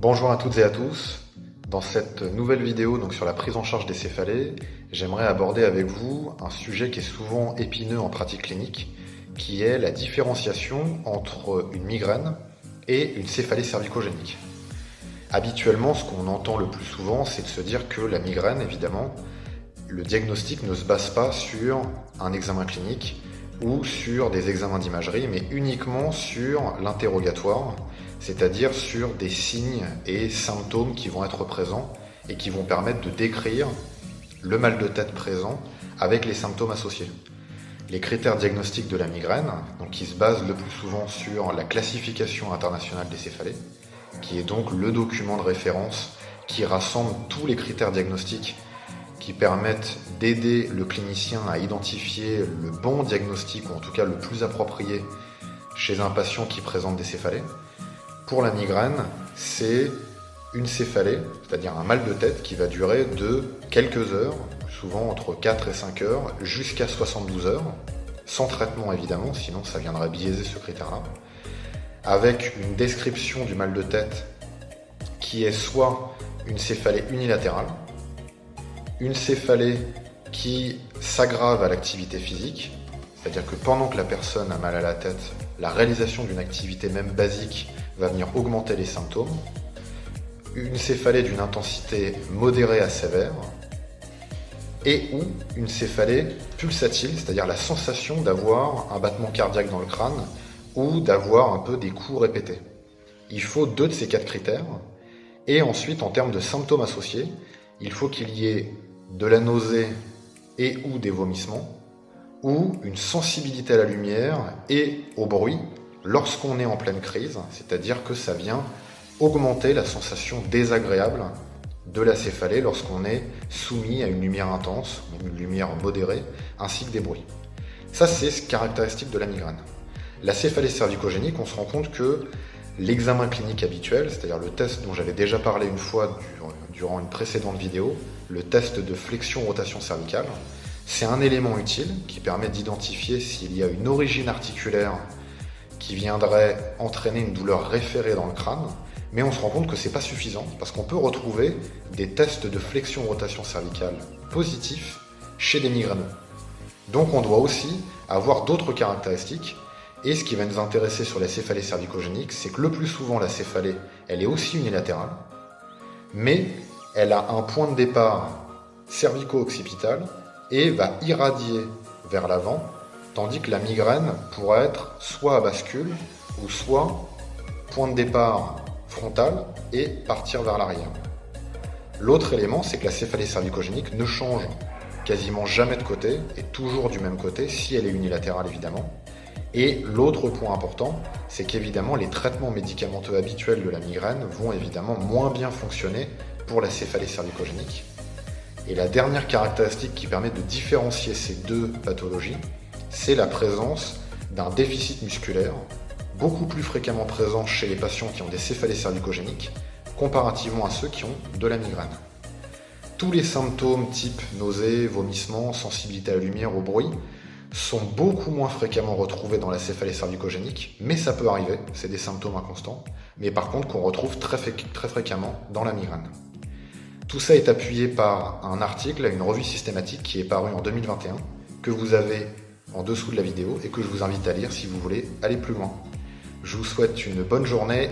Bonjour à toutes et à tous. Dans cette nouvelle vidéo sur la prise en charge des céphalées, j'aimerais aborder avec vous un sujet qui est souvent épineux en pratique clinique, qui est la différenciation entre une migraine et une céphalée cervicogénique. Habituellement, ce qu'on entend le plus souvent, c'est de se dire que la migraine, évidemment, le diagnostic ne se base pas sur un examen clinique ou sur des examens d'imagerie, mais uniquement sur l'interrogatoire, c'est-à-dire sur des signes et symptômes qui vont être présents et qui vont permettre de décrire le mal de tête présent avec les symptômes associés. Les critères diagnostiques de la migraine, qui se basent le plus souvent sur la classification internationale des céphalées, qui est donc le document de référence qui rassemble tous les critères diagnostiques qui permettent d'aider le clinicien à identifier le bon diagnostic, ou en tout cas le plus approprié chez un patient qui présente des céphalées. Pour la migraine, c'est une céphalée, c'est-à-dire un mal de tête qui va durer de quelques heures, souvent entre 4 et 5 heures, jusqu'à 72 heures, sans traitement évidemment, sinon ça viendrait biaiser ce critère-là, avec une description du mal de tête qui est soit une céphalée unilatérale, une céphalée qui s'aggrave à l'activité physique, c'est-à-dire que pendant que la personne a mal à la tête, la réalisation d'une activité même basique va venir augmenter les symptômes, une céphalée d'une intensité modérée à sévère, et ou une céphalée pulsatile, c'est-à-dire la sensation d'avoir un battement cardiaque dans le crâne ou d'avoir un peu des coups répétés. Il faut 2 de ces 4 critères, et ensuite en termes de symptômes associés, il faut qu'il y ait de la nausée et ou des vomissements, ou une sensibilité à la lumière et au bruit lorsqu'on est en pleine crise, c'est-à-dire que ça vient augmenter la sensation désagréable de la céphalée lorsqu'on est soumis à une lumière intense, une lumière modérée, ainsi que des bruits. Ça, c'est caractéristique de la migraine. La céphalée cervicogénique, on se rend compte que l'examen clinique habituel, c'est-à-dire le test dont j'avais déjà parlé une fois durant une précédente vidéo, le test de flexion-rotation cervicale, c'est un élément utile qui permet d'identifier s'il y a une origine articulaire qui viendrait entraîner une douleur référée dans le crâne, mais on se rend compte que c'est pas suffisant parce qu'on peut retrouver des tests de flexion-rotation cervicale positifs chez des migraineux. Donc on doit aussi avoir d'autres caractéristiques, et ce qui va nous intéresser sur la céphalée cervicogénique, c'est que le plus souvent la céphalée, elle est aussi unilatérale, mais elle a un point de départ cervico-occipital et va irradier vers l'avant, tandis que la migraine pourrait être soit à bascule ou soit point de départ frontal et partir vers l'arrière. L'autre élément, c'est que la céphalée cervicogénique ne change quasiment jamais de côté, et toujours du même côté, si elle est unilatérale évidemment. Et l'autre point important, c'est qu'évidemment les traitements médicamenteux habituels de la migraine vont évidemment moins bien fonctionner pour la céphalée cervicogénique. Et la dernière caractéristique qui permet de différencier ces 2 pathologies, c'est la présence d'un déficit musculaire, beaucoup plus fréquemment présent chez les patients qui ont des céphalées cervicogéniques, comparativement à ceux qui ont de la migraine. Tous les symptômes type nausée, vomissement, sensibilité à la lumière, au bruit, sont beaucoup moins fréquemment retrouvés dans la céphalée cervicogénique, mais ça peut arriver, c'est des symptômes inconstants, mais par contre qu'on retrouve très fréquemment dans la migraine. Tout ça est appuyé par un article, une revue systématique qui est parue en 2021, que vous avez en dessous de la vidéo et que je vous invite à lire si vous voulez aller plus loin. Je vous souhaite une bonne journée